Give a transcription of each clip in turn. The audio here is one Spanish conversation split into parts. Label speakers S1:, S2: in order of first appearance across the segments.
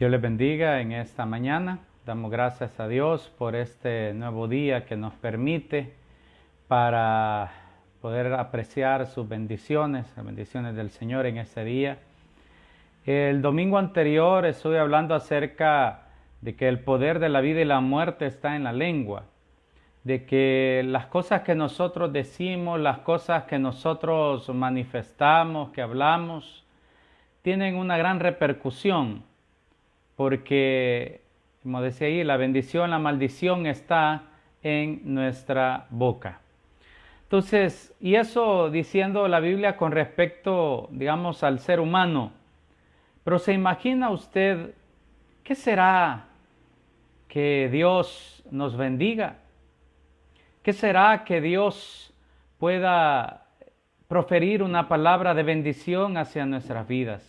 S1: Dios les bendiga en esta mañana. Damos gracias a Dios por este nuevo día que nos permite para poder apreciar sus bendiciones, las bendiciones del Señor en este día. El domingo anterior estuve hablando acerca de que el poder de la vida y la muerte está en la lengua, de que las cosas que nosotros decimos, las cosas que nosotros manifestamos, que hablamos, tienen una gran repercusión, porque, como decía ahí, la bendición, la maldición está en nuestra boca. Entonces, y eso diciendo la Biblia con respecto, digamos, al ser humano. Pero ¿se imagina usted qué será que Dios nos bendiga? ¿Qué será que Dios pueda proferir una palabra de bendición hacia nuestras vidas?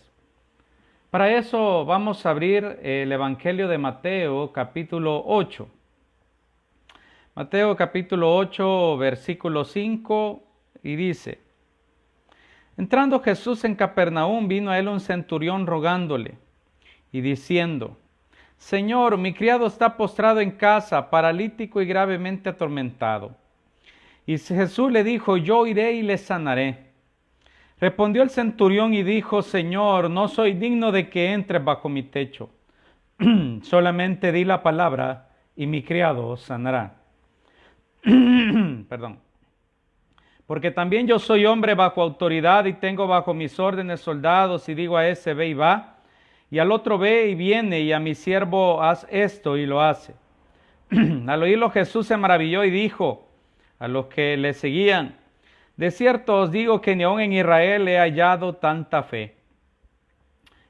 S1: Para eso vamos a abrir el Evangelio de Mateo, capítulo 8. Mateo capítulo 8, versículo 5, y dice: Entrando Jesús en Capernaum, vino a él un centurión rogándole y diciendo: Señor, mi criado está postrado en casa, paralítico y gravemente atormentado. Y Jesús le dijo: Yo iré y le sanaré. Respondió el centurión y dijo: Señor, no soy digno de que entres bajo mi techo. Solamente di la palabra y mi criado sanará. Perdón. Porque también yo soy hombre bajo autoridad y tengo bajo mis órdenes soldados, y digo a ese: ve y va, y al otro: ve y viene, y a mi siervo: haz esto, y lo hace. Al oírlo Jesús se maravilló y dijo a los que le seguían: de cierto os digo que ni aun en Israel he hallado tanta fe.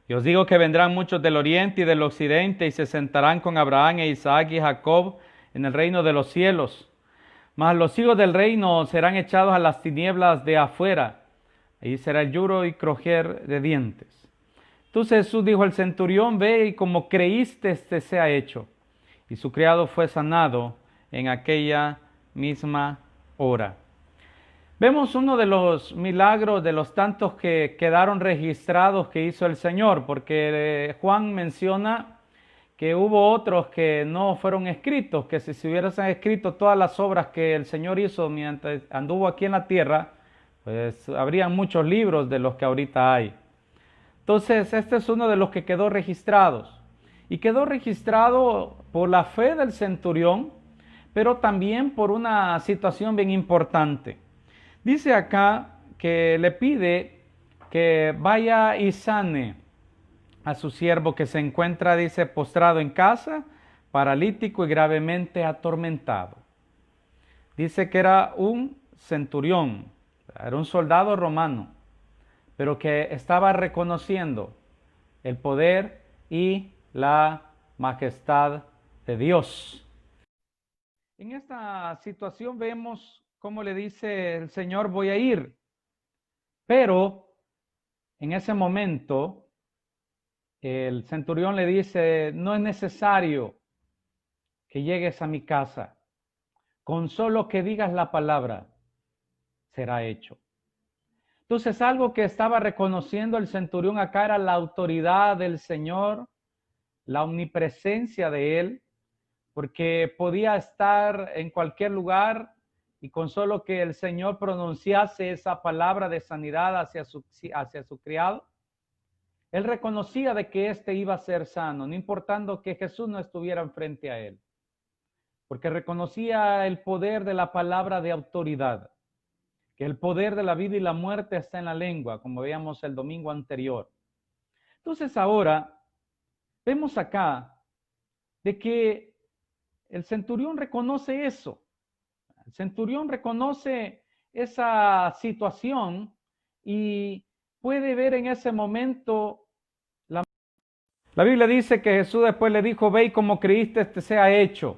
S1: Y os digo que vendrán muchos del oriente y del occidente y se sentarán con Abraham e Isaac y Jacob en el reino de los cielos. Mas los hijos del reino serán echados a las tinieblas de afuera. Ahí será el lloro y crujir de dientes. Entonces Jesús dijo al centurión: ve, y como creíste te sea hecho. Y su criado fue sanado en aquella misma hora. Vemos uno de los milagros de los tantos que quedaron registrados que hizo el Señor, porque Juan menciona que hubo otros que no fueron escritos, que si se hubiesen escrito todas las obras que el Señor hizo mientras anduvo aquí en la tierra, pues habrían muchos libros de los que ahorita hay. Entonces, este es uno de los que quedó registrados. Y quedó registrado por la fe del centurión, pero también por una situación bien importante. Dice acá que le pide que vaya y sane a su siervo que se encuentra, dice, postrado en casa, paralítico y gravemente atormentado. Dice que era un centurión, era un soldado romano, pero que estaba reconociendo el poder y la majestad de Dios. En esta situación vemos cómo le dice el Señor: voy a ir. Pero en ese momento el centurión le dice: no es necesario que llegues a mi casa, con solo que digas la palabra será hecho. Entonces, algo que estaba reconociendo el centurión acá era la autoridad del Señor, la omnipresencia de él, porque podía estar en cualquier lugar y con solo que el Señor pronunciase esa palabra de sanidad hacia su criado, él reconocía de que éste iba a ser sano, no importando que Jesús no estuviera frente a él, porque reconocía el poder de la palabra de autoridad, que el poder de la vida y la muerte está en la lengua, como veíamos el domingo anterior. Entonces ahora vemos acá de que el centurión reconoce eso. El centurión reconoce esa situación y puede ver en ese momento la Biblia dice que Jesús después le dijo: ve y como creíste te sea hecho.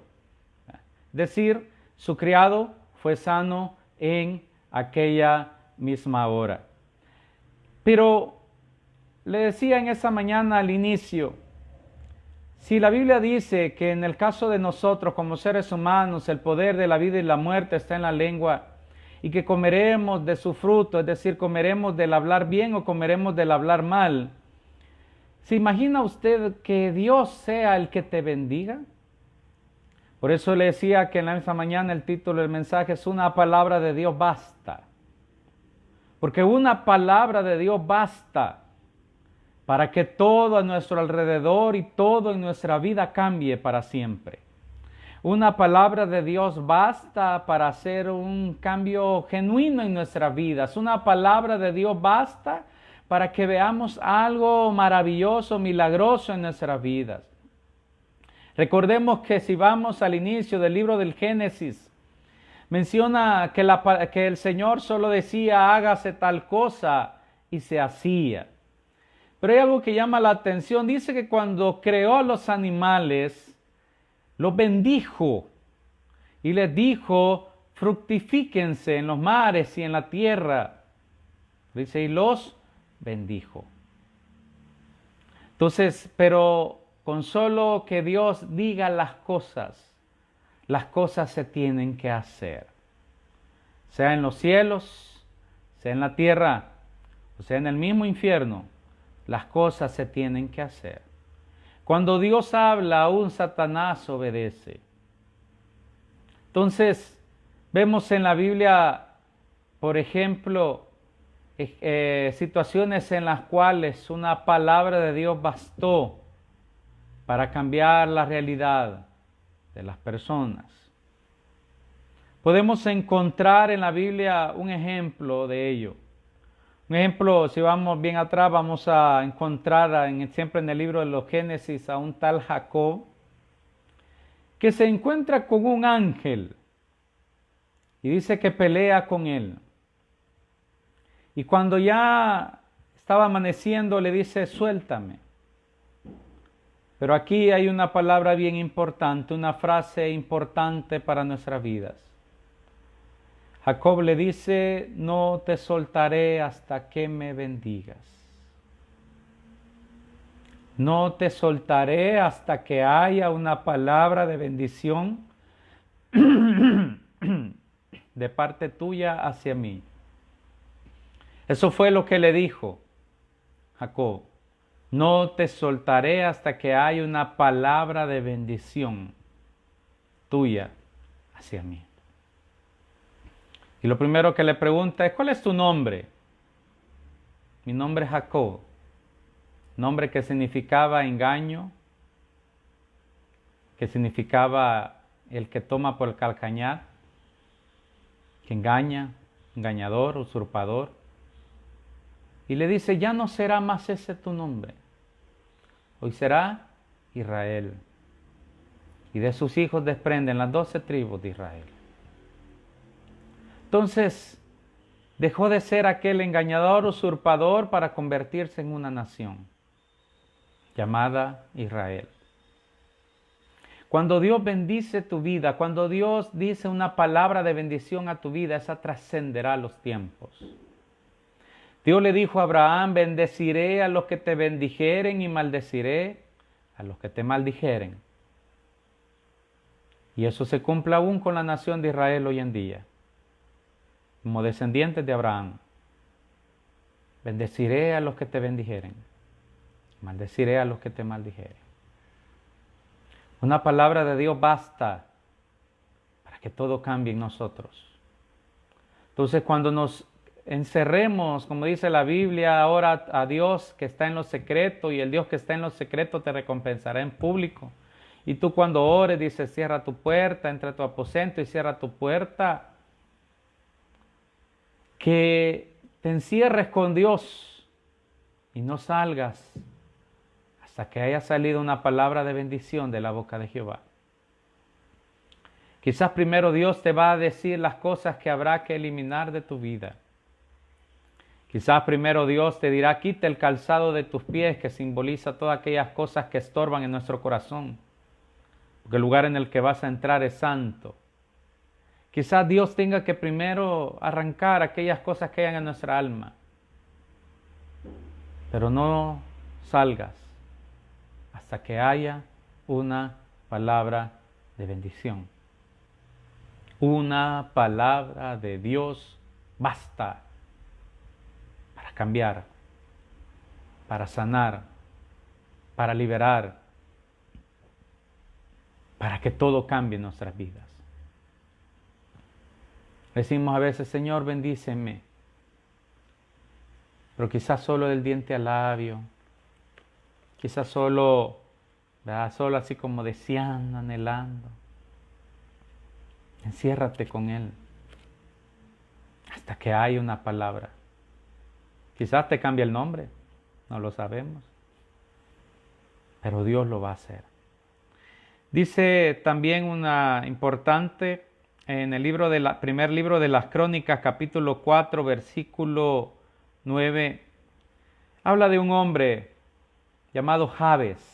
S1: Es decir, su criado fue sano en aquella misma hora. Pero le decía en esa mañana al inicio, si la Biblia dice que en el caso de nosotros como seres humanos el poder de la vida y la muerte está en la lengua, y que comeremos de su fruto, es decir, comeremos del hablar bien o comeremos del hablar mal, ¿Se imagina usted que Dios sea el que te bendiga? Por eso le decía que en esta mañana el título del mensaje es una palabra de Dios basta. Porque una palabra de Dios basta para que todo a nuestro alrededor y todo en nuestra vida cambie para siempre. Una palabra de Dios basta para hacer un cambio genuino en nuestras vidas. Una palabra de Dios basta para que veamos algo maravilloso, milagroso en nuestras vidas. Recordemos que si vamos al inicio del libro del Génesis, menciona que el Señor solo decía hágase tal cosa y se hacía. Pero hay algo que llama la atención. Dice que cuando creó a los animales, los bendijo y les dijo, fructifíquense en los mares y en la tierra. Dice, y los bendijo. Entonces, pero con solo que Dios diga las cosas se tienen que hacer. Sea en los cielos, sea en la tierra, o sea en el mismo infierno, las cosas se tienen que hacer. Cuando Dios habla, aún Satanás obedece. Entonces, vemos en la Biblia, por ejemplo, situaciones en las cuales una palabra de Dios bastó para cambiar la realidad de las personas. Podemos encontrar en la Biblia un ejemplo de ello. Un ejemplo, si vamos bien atrás, vamos a encontrar siempre en el libro de los Génesis a un tal Jacob que se encuentra con un ángel y dice que pelea con él. Y cuando ya estaba amaneciendo le dice, suéltame. Pero aquí hay una palabra bien importante, una frase importante para nuestras vidas. Jacob le dice, no te soltaré hasta que me bendigas. No te soltaré hasta que haya una palabra de bendición de parte tuya hacia mí. Eso fue lo que le dijo Jacob. No te soltaré hasta que haya una palabra de bendición tuya hacia mí. Y lo primero que le pregunta es, ¿cuál es tu nombre? Mi nombre es Jacob. Nombre que significaba engaño, que significaba el que toma por el calcañar, que engaña, engañador, usurpador. Y le dice, ya no será más ese tu nombre. Hoy será Israel. Y de sus hijos desprenden las 12 tribus de Israel. Entonces, dejó de ser aquel engañador, usurpador, para convertirse en una nación llamada Israel. Cuando Dios bendice tu vida, cuando Dios dice una palabra de bendición a tu vida, esa trascenderá los tiempos. Dios le dijo a Abraham, bendeciré a los que te bendijeren y maldeciré a los que te maldijeren. Y eso se cumple aún con la nación de Israel hoy en día. Como descendientes de Abraham, bendeciré a los que te bendijeren, maldeciré a los que te maldijeren. Una palabra de Dios basta para que todo cambie en nosotros. Entonces, cuando nos encerremos, como dice la Biblia, ahora a Dios que está en lo secreto, y el Dios que está en lo secreto te recompensará en público. Y tú cuando ores, dices, cierra tu puerta, entra a tu aposento y cierra tu puerta. Que te encierres con Dios y no salgas hasta que haya salido una palabra de bendición de la boca de Jehová. Quizás primero Dios te va a decir las cosas que habrá que eliminar de tu vida. Quizás primero Dios te dirá, quita el calzado de tus pies, que simboliza todas aquellas cosas que estorban en nuestro corazón. Porque el lugar en el que vas a entrar es santo. Quizás Dios tenga que primero arrancar aquellas cosas que hayan en nuestra alma. Pero no salgas hasta que haya una palabra de bendición. Una palabra de Dios basta para cambiar, para sanar, para liberar, para que todo cambie en nuestras vidas. Decimos a veces, Señor, bendíceme, pero quizás solo del diente al labio, quizás solo, ¿verdad? Solo así como deseando, anhelando. Enciérrate con Él hasta que haya una palabra. Quizás te cambie el nombre, no lo sabemos, pero Dios lo va a hacer. Dice también una importante en el primer libro de las Crónicas, capítulo 4, versículo 9, habla de un hombre llamado Jabes.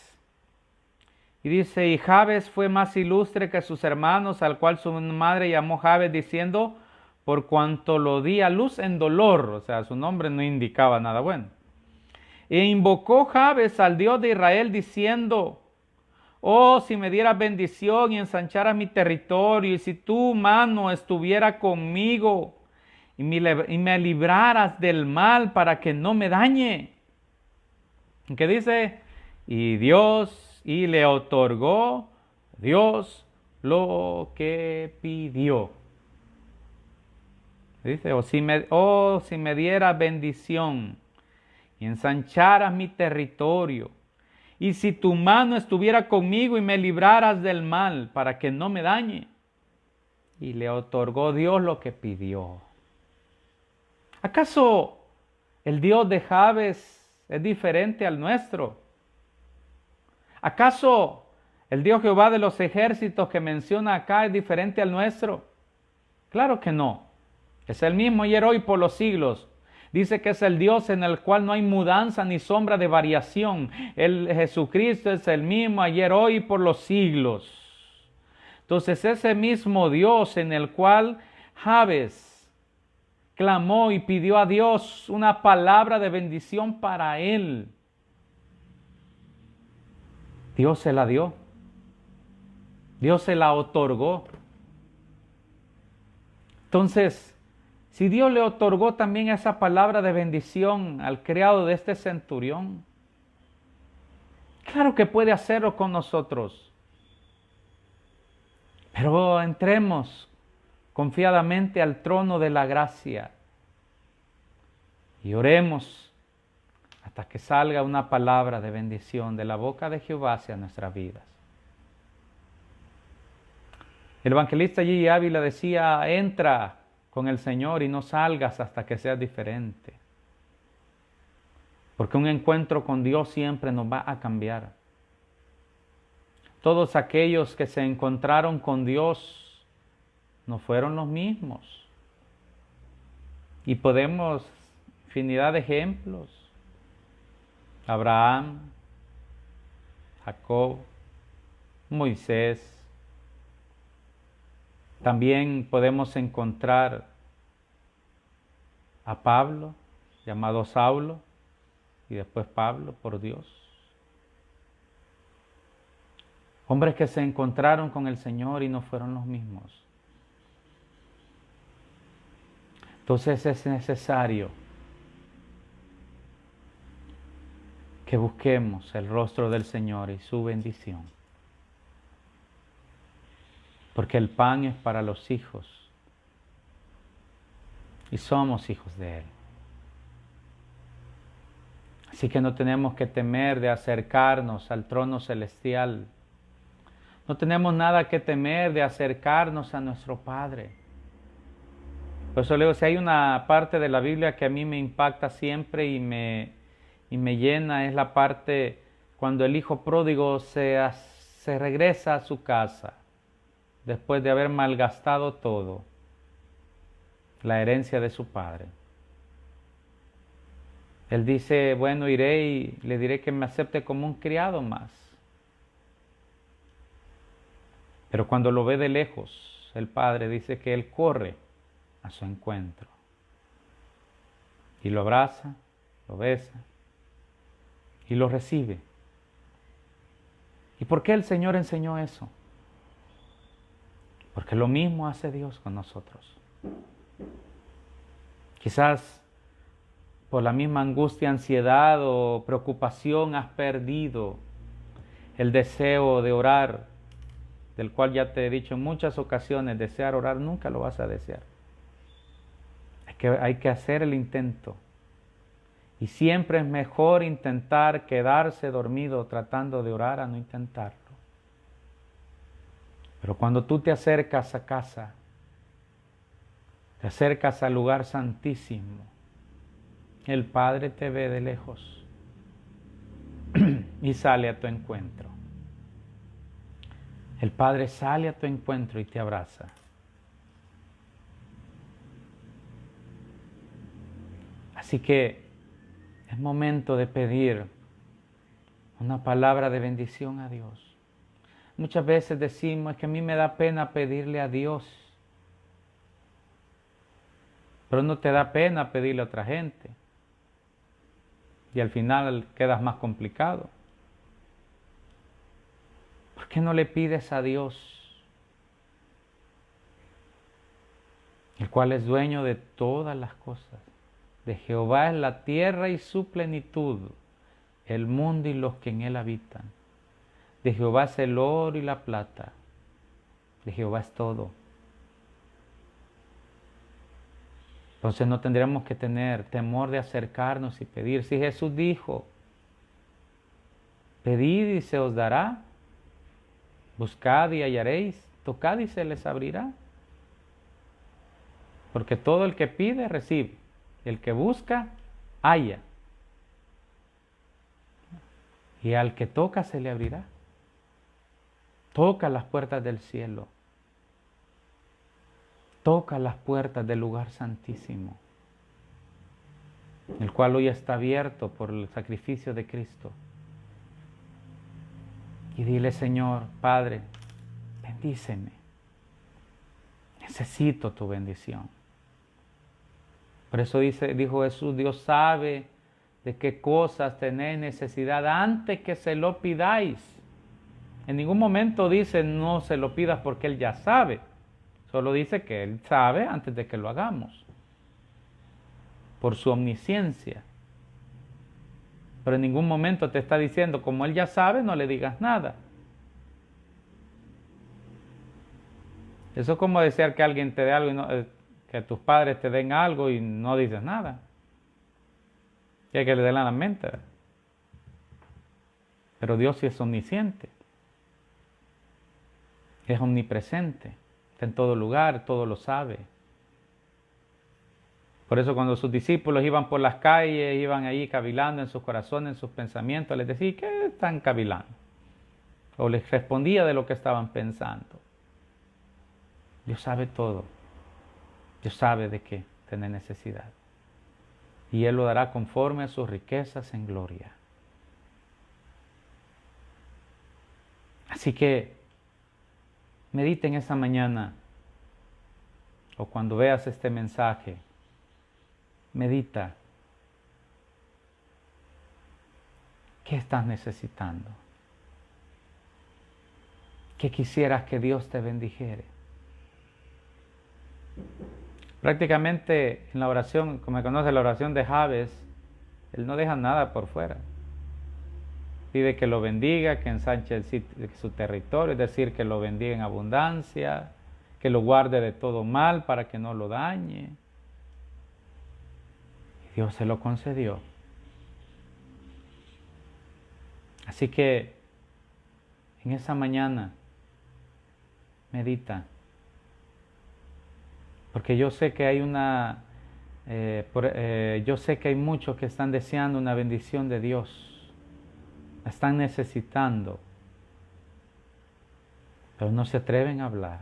S1: Y dice, y Jabes fue más ilustre que sus hermanos, al cual su madre llamó Jabes, diciendo, por cuanto lo di a luz en dolor. O sea, su nombre no indicaba nada bueno. E invocó Jabes al Dios de Israel, diciendo, oh, si me dieras bendición y ensancharas mi territorio, y si tu mano estuviera conmigo, y me libraras del mal para que no me dañe. ¿Qué dice? Y le otorgó Dios lo que pidió. Dice, si me dieras bendición y ensancharas mi territorio, y si tu mano estuviera conmigo y me libraras del mal para que no me dañe. Y le otorgó Dios lo que pidió. ¿Acaso el Dios de Jabes es diferente al nuestro? ¿Acaso el Dios Jehová de los ejércitos que menciona acá es diferente al nuestro? Claro que no. Es el mismo ayer, hoy, por los siglos. Dice que es el Dios en el cual no hay mudanza ni sombra de variación. Jesucristo es el mismo ayer, hoy y por los siglos. Entonces ese mismo Dios en el cual Jabes clamó y pidió a Dios una palabra de bendición para él, Dios se la dio. Dios se la otorgó. Entonces, si Dios le otorgó también esa palabra de bendición al criado de este centurión, claro que puede hacerlo con nosotros. Pero entremos confiadamente al trono de la gracia y oremos hasta que salga una palabra de bendición de la boca de Jehová hacia nuestras vidas. El evangelista G. Ávila decía, entra con el Señor y no salgas hasta que seas diferente. Porque un encuentro con Dios siempre nos va a cambiar. Todos aquellos que se encontraron con Dios no fueron los mismos. Y podemos, infinidad de ejemplos. Abraham, Jacob, Moisés. También podemos encontrar a Pablo, llamado Saulo, y después Pablo, por Dios. Hombres que se encontraron con el Señor y no fueron los mismos. Entonces es necesario que busquemos el rostro del Señor y su bendición. Porque el pan es para los hijos y somos hijos de Él. Así que no tenemos que temer de acercarnos al trono celestial. No tenemos nada que temer de acercarnos a nuestro Padre. Por eso leo, si hay una parte de la Biblia que a mí me impacta siempre y me llena, es la parte cuando el hijo pródigo se regresa a su casa después de haber malgastado todo, la herencia de su padre. Él dice, bueno, iré y le diré que me acepte como un criado más. Pero cuando lo ve de lejos, el padre dice que él corre a su encuentro. Y lo abraza, lo besa y lo recibe. ¿Y por qué el Señor enseñó eso? Porque lo mismo hace Dios con nosotros. Quizás por la misma angustia, ansiedad o preocupación has perdido el deseo de orar, del cual ya te he dicho en muchas ocasiones, desear orar nunca lo vas a desear. Hay que hacer el intento. Y siempre es mejor intentar quedarse dormido tratando de orar a no intentarlo. Pero cuando tú te acercas a casa, te acercas al lugar santísimo, el Padre te ve de lejos y sale a tu encuentro. El Padre sale a tu encuentro y te abraza. Así que es momento de pedir una palabra de bendición a Dios. Muchas veces decimos, es que a mí me da pena pedirle a Dios. Pero no te da pena pedirle a otra gente. Y al final quedas más complicado. ¿Por qué no le pides a Dios, el cual es dueño de todas las cosas? De Jehová es la tierra y su plenitud, el mundo y los que en él habitan. De Jehová es el oro y la plata. De Jehová es todo. Entonces no tendríamos que tener temor de acercarnos y pedir. Si Jesús dijo, pedid y se os dará, buscad y hallaréis, tocad y se les abrirá. Porque todo el que pide, recibe. El que busca, halla. Y al que toca, se le abrirá. Toca las puertas del cielo. Toca las puertas del lugar santísimo, el cual hoy está abierto por el sacrificio de Cristo. Y dile, Señor, Padre, bendíceme. Necesito tu bendición. Por eso dijo Jesús, Dios sabe de qué cosas tenéis necesidad antes que se lo pidáis. En ningún momento dice no se lo pidas porque Él ya sabe. Solo dice que Él sabe antes de que lo hagamos. Por su omnisciencia. Pero en ningún momento te está diciendo, como Él ya sabe, no le digas nada. Eso es como desear que alguien te dé algo, y no, que tus padres te den algo y no dices nada. Y hay que le den la mente. Pero Dios sí es omnisciente. Es omnipresente. Está en todo lugar, todo lo sabe. Por eso cuando sus discípulos iban por las calles, iban ahí cavilando en sus corazones, en sus pensamientos, les decía, ¿qué están cavilando? O les respondía de lo que estaban pensando. Dios sabe todo. Dios sabe de qué tiene necesidad. Y Él lo dará conforme a sus riquezas en gloria. Así que mediten esa mañana, o cuando veas este mensaje, medita. ¿Qué estás necesitando? ¿Qué quisieras que Dios te bendijere? Prácticamente en la oración, como me conoce la oración de Jabes, él no deja nada por fuera. Pide que lo bendiga, que ensanche su territorio, es decir, que lo bendiga en abundancia, que lo guarde de todo mal para que no lo dañe. Y Dios se lo concedió. Así que en esa mañana medita, porque yo sé que hay yo sé que hay muchos que están deseando una bendición de Dios. La están necesitando, pero no se atreven a hablar,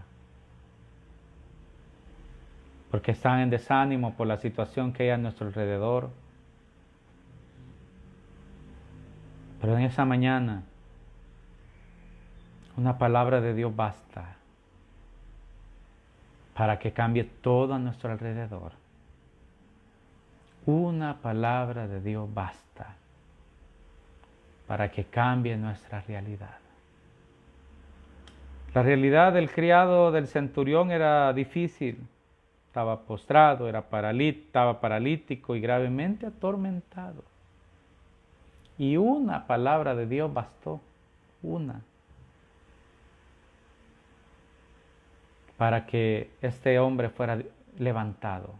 S1: porque están en desánimo por la situación que hay a nuestro alrededor. Pero en esa mañana, una palabra de Dios basta para que cambie todo a nuestro alrededor. Una palabra de Dios basta para que cambie nuestra realidad. La realidad del criado del centurión era difícil. Estaba postrado, estaba paralítico y gravemente atormentado. Y una palabra de Dios bastó una, para que este hombre fuera levantado.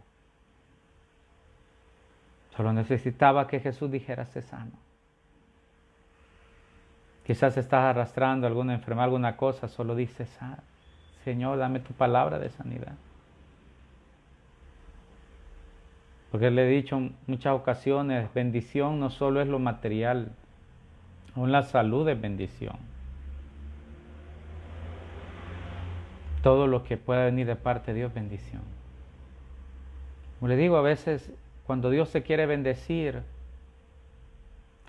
S1: Solo necesitaba que Jesús dijera: sé sano. Quizás estás arrastrando alguna enfermedad, alguna cosa, solo dices: Señor, dame tu palabra de sanidad. Porque le he dicho en muchas ocasiones, bendición no solo es lo material, aún la salud es bendición. Todo lo que pueda venir de parte de Dios es bendición. Como le digo, a veces cuando Dios se quiere bendecir,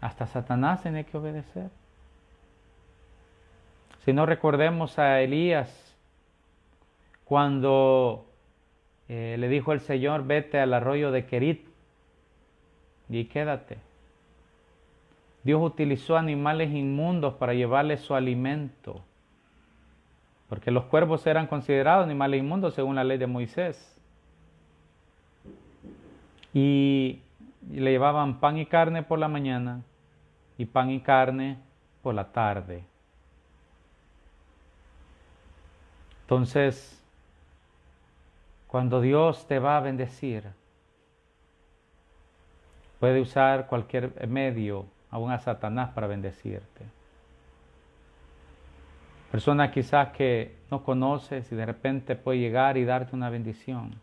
S1: hasta Satanás tiene que obedecer. Si no, recordemos a Elías, cuando le dijo el Señor: vete al arroyo de Querit y quédate. Dios utilizó animales inmundos para llevarle su alimento, porque los cuervos eran considerados animales inmundos según la ley de Moisés. Y le llevaban pan y carne por la mañana y pan y carne por la tarde. Entonces, cuando Dios te va a bendecir, puede usar cualquier medio, aún a Satanás, para bendecirte. Persona quizás que no conoces y de repente puede llegar y darte una bendición.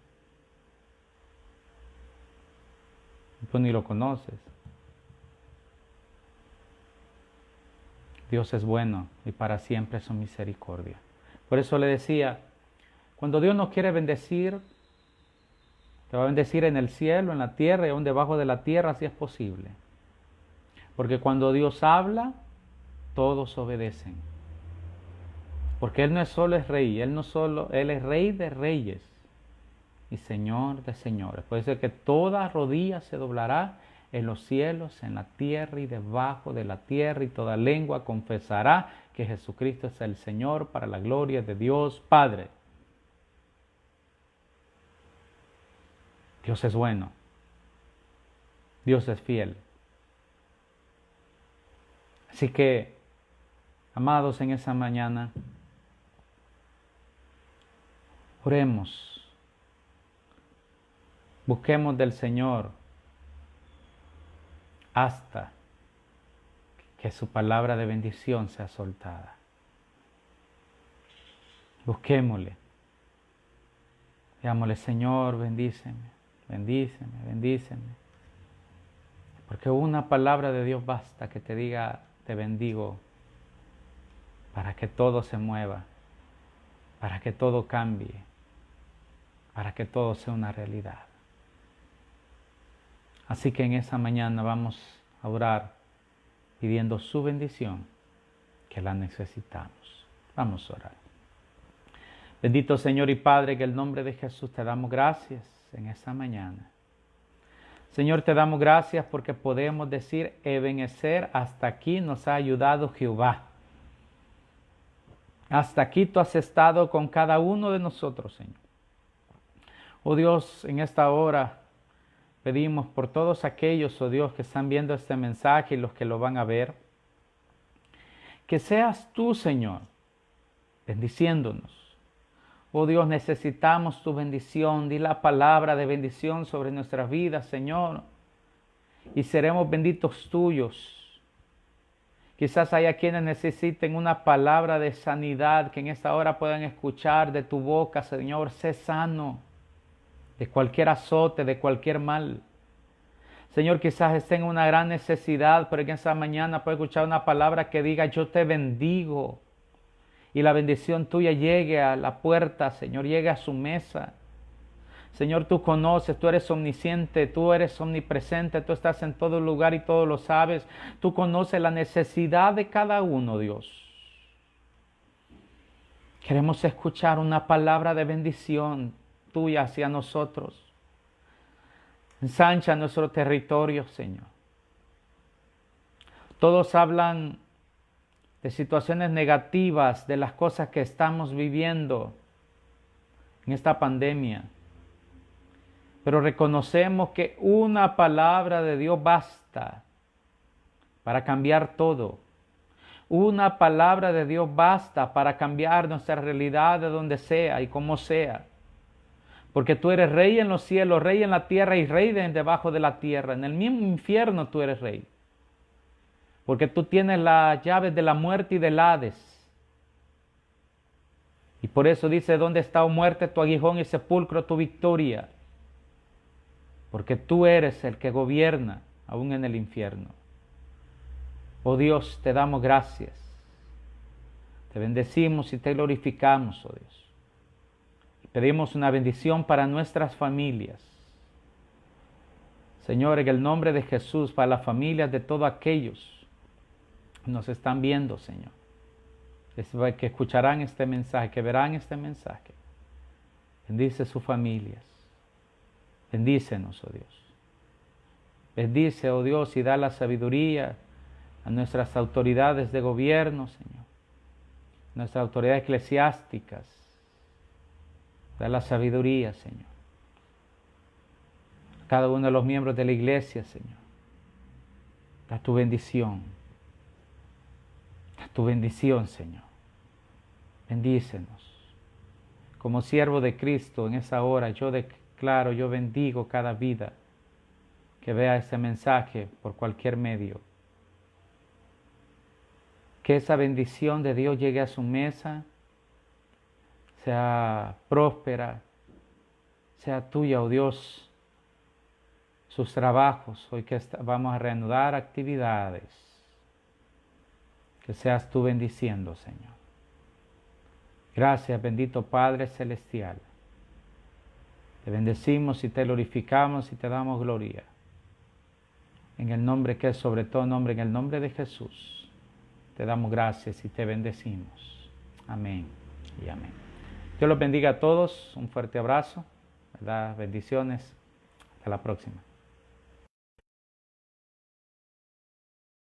S1: Tú ni lo conoces. Dios es bueno y para siempre es su misericordia. Por eso le decía, cuando Dios nos quiere bendecir, te va a bendecir en el cielo, en la tierra y aún debajo de la tierra, si es posible. Porque cuando Dios habla, todos obedecen. Porque Él no es solo es rey, Él es rey de reyes y Señor de señores. Puede ser que toda rodilla se doblará en los cielos, en la tierra y debajo de la tierra, y toda lengua confesará que Jesucristo es el Señor, para la gloria de Dios Padre. Dios es bueno. Dios es fiel. Así que, amados, en esa mañana, oremos. Busquemos del Señor hasta que su palabra de bendición sea soltada. Busquémosle. Digámosle: Señor, bendíceme, bendíceme, bendíceme. Porque una palabra de Dios basta que te diga: te bendigo, para que todo se mueva, para que todo cambie, para que todo sea una realidad. Así que en esa mañana vamos a orar pidiendo su bendición, que la necesitamos. Vamos a orar. Bendito Señor y Padre, que en el nombre de Jesús te damos gracias en esta mañana. Señor, te damos gracias porque podemos decir: Ebenecer, hasta aquí nos ha ayudado Jehová. Hasta aquí tú has estado con cada uno de nosotros, Señor. Oh Dios, en esta hora pedimos por todos aquellos, oh Dios, que están viendo este mensaje y los que lo van a ver, que seas tú, Señor, bendiciéndonos. Oh Dios, necesitamos tu bendición. Di la palabra de bendición sobre nuestras vidas, Señor, y seremos benditos tuyos. Quizás haya quienes necesiten una palabra de sanidad, que en esta hora puedan escuchar de tu boca: Señor, sé sano de cualquier azote, de cualquier mal. Señor, quizás estén en una gran necesidad, pero en esta mañana puede escuchar una palabra que diga: yo te bendigo. Y la bendición tuya llegue a la puerta, Señor, llegue a su mesa. Señor, tú conoces, tú eres omnisciente, tú eres omnipresente, tú estás en todo lugar y todo lo sabes. Tú conoces la necesidad de cada uno, Dios. Queremos escuchar una palabra de bendición tuya hacia nosotros. Ensancha nuestro territorio, Señor. Todos hablan de situaciones negativas, de las cosas que estamos viviendo en esta pandemia. Pero reconocemos que una palabra de Dios basta para cambiar todo. Una palabra de Dios basta para cambiar nuestra realidad de donde sea y como sea. Porque tú eres rey en los cielos, rey en la tierra y rey debajo de la tierra. En el mismo infierno tú eres rey. Porque tú tienes las llaves de la muerte y del Hades. Y por eso dice, ¿dónde está, oh muerte, tu aguijón y sepulcro, tu victoria? Porque tú eres el que gobierna aún en el infierno. Oh Dios, te damos gracias. Te bendecimos y te glorificamos, oh Dios. Pedimos una bendición para nuestras familias. Señor, en el nombre de Jesús, para las familias de todos aquellos que nos están viendo, Señor, que escucharán este mensaje, que verán este mensaje. Bendice sus familias. Bendícenos, oh Dios. Bendice, oh Dios, y da la sabiduría a nuestras autoridades de gobierno, Señor. Nuestras autoridades eclesiásticas. Da la sabiduría, Señor. A cada uno de los miembros de la iglesia, Señor. Da tu bendición. Da tu bendición, Señor. Bendícenos. Como siervo de Cristo en esa hora, yo declaro, yo bendigo cada vida que vea este mensaje por cualquier medio. Que esa bendición de Dios llegue a su mesa, sea próspera, sea tuya, oh Dios, sus trabajos. Hoy que vamos a reanudar actividades. Que seas tú bendiciendo, Señor. Gracias, bendito Padre Celestial. Te bendecimos y te glorificamos y te damos gloria. En el nombre que es sobre todo nombre, en el nombre de Jesús. Te damos gracias y te bendecimos. Amén y amén. Dios los bendiga a todos. Un fuerte abrazo. ¿Verdad? Bendiciones. Hasta la próxima.